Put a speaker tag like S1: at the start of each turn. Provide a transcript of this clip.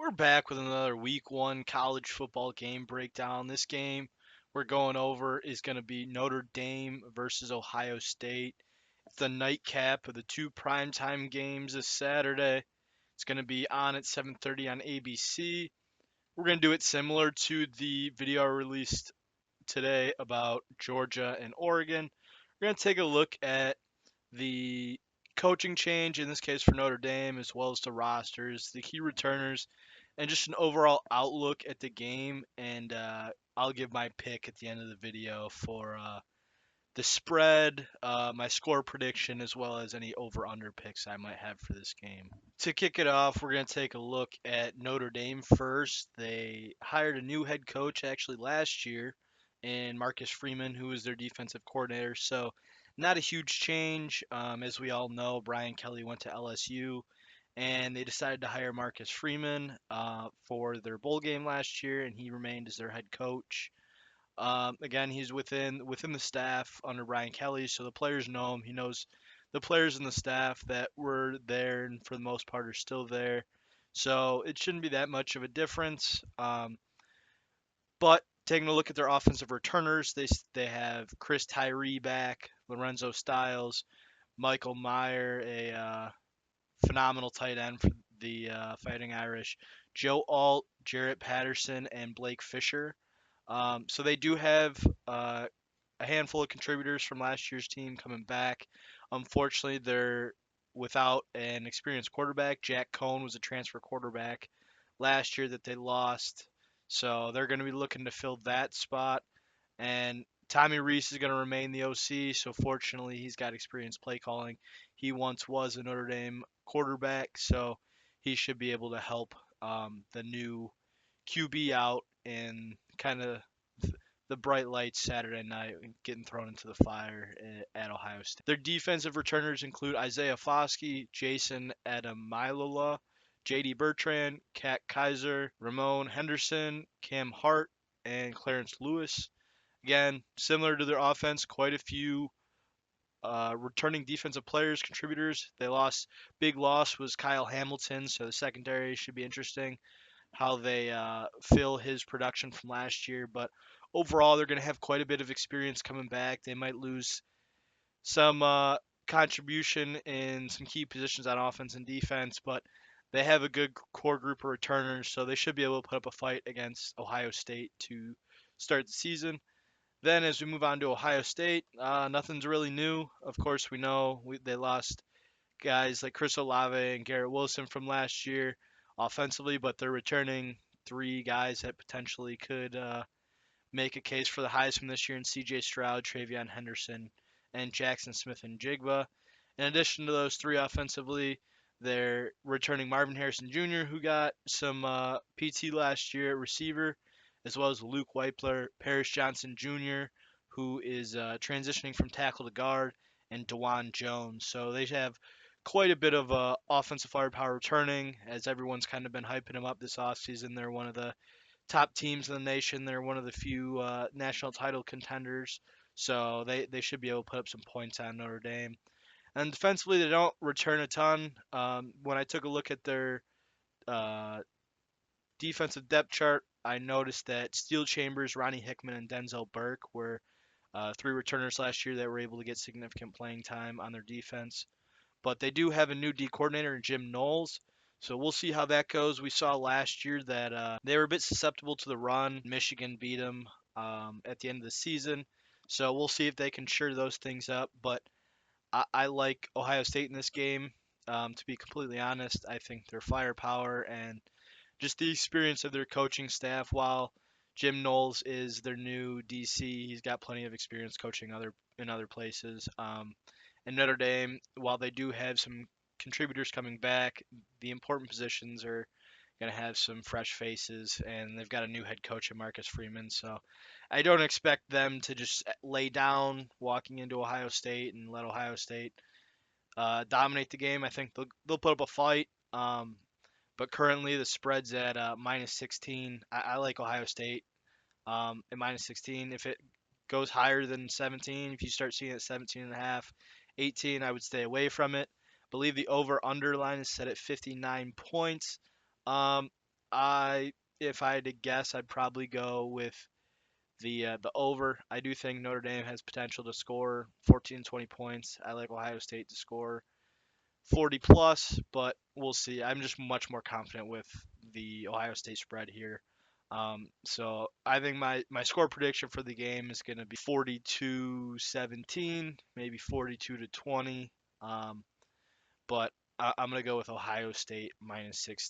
S1: We're back with another week one college football game breakdown. This game we're going over is going to be Notre Dame versus Ohio State. It's the nightcap of the two primetime games this Saturday. It's going to be on at 7:30 on ABC. We're going to do it similar to the video I released today about Georgia and Oregon. We're going to take a look at the coaching change, in this case for Notre Dame, as well as the rosters, the key returners, and just an overall outlook at the game. And I'll give my pick at the end of the video for the spread, my score prediction, as well as any over/under picks I might have for this game. To kick it off, we're going to take a look at Notre Dame first. They hired a new head coach actually last year, and Marcus Freeman, who was their defensive coordinator. So not a huge change. As we all know, Brian Kelly went to LSU, and they decided to hire Marcus Freeman for their bowl game last year, and he remained as their head coach. Again, he's within the staff under Brian Kelly, so the players know him. He knows the players and the staff that were there, and for the most part are still there. So it shouldn't be that much of a difference. But taking a look at their offensive returners, they have Chris Tyree back, Lorenzo Styles, Michael Meyer, a phenomenal tight end for the Fighting Irish, Joe Alt, Jarrett Patterson, and Blake Fisher. So they do have a handful of contributors from last year's team coming back. Unfortunately, they're without an experienced quarterback. Jack Cohn was a transfer quarterback last year that they lost. So they're going to be looking to fill that spot. And Tommy Reese is going to remain the OC. So fortunately, he's got experience play calling. He once was a Notre Dame quarterback. So he should be able to help the new QB out and kind of the bright lights Saturday night getting thrown into the fire at Ohio State. Their defensive returners include Isaiah Foskey, Jason Adamilola, J.D. Bertrand, Kat Kaiser, Ramon Henderson, Cam Hart, and Clarence Lewis. Again, similar to their offense, quite a few returning defensive players, contributors. Big loss was Kyle Hamilton, so the secondary should be interesting how they fill his production from last year. But overall, they're going to have quite a bit of experience coming back. They might lose some contribution in some key positions on offense and defense, but they have a good core group of returners, so they should be able to put up a fight against Ohio State to start the season. Then, as we move on to Ohio State, nothing's really new. Of course, we know they lost guys like Chris Olave and Garrett Wilson from last year offensively, but they're returning three guys that potentially could make a case for the Heisman this year in C.J. Stroud, Travion Henderson, and Jackson Smith and Jigba. In addition to those three offensively, they're returning Marvin Harrison Jr., who got some PT last year at receiver, as well as Luke Weipler, Paris Johnson Jr., who is transitioning from tackle to guard, and DeJuan Jones. So they have quite a bit of offensive firepower returning, as everyone's kind of been hyping them up this offseason. They're one of the top teams in the nation. They're one of the few national title contenders. So they should be able to put up some points on Notre Dame. And defensively, they don't return a ton. When I took a look at their uh, defensive depth chart, I noticed that Steel Chambers, Ronnie Hickman, and Denzel Burke were three returners last year that were able to get significant playing time on their defense. But they do have a new D coordinator in Jim Knowles. So we'll see how that goes. We saw last year that they were a bit susceptible to the run. Michigan beat them at the end of the season. So we'll see if they can shore those things up. But I like Ohio State in this game. To be completely honest, I think their firepower and just the experience of their coaching staff, while Jim Knowles is their new DC, he's got plenty of experience coaching in other places. And Notre Dame, while they do have some contributors coming back, the important positions are going to have some fresh faces, and they've got a new head coach in Marcus Freeman. So I don't expect them to just lay down walking into Ohio State and let Ohio State dominate the game. I think they'll put up a fight. But currently the spread's at minus 16. I like Ohio State at minus 16. If it goes higher than 17, if you start seeing it at 17 and a half, 18, I would stay away from it. I believe the over-under line is set at 59 points. Um, I if I had to guess, I'd probably go with the over. I do think Notre Dame has potential to score 14, 20 points. I like Ohio State to score 40 plus, but we'll see. I'm just much more confident with the Ohio State spread here. So I think my score prediction for the game is going to be 42-17, maybe 42-20. Um, but I'm going to go with Ohio State minus 16.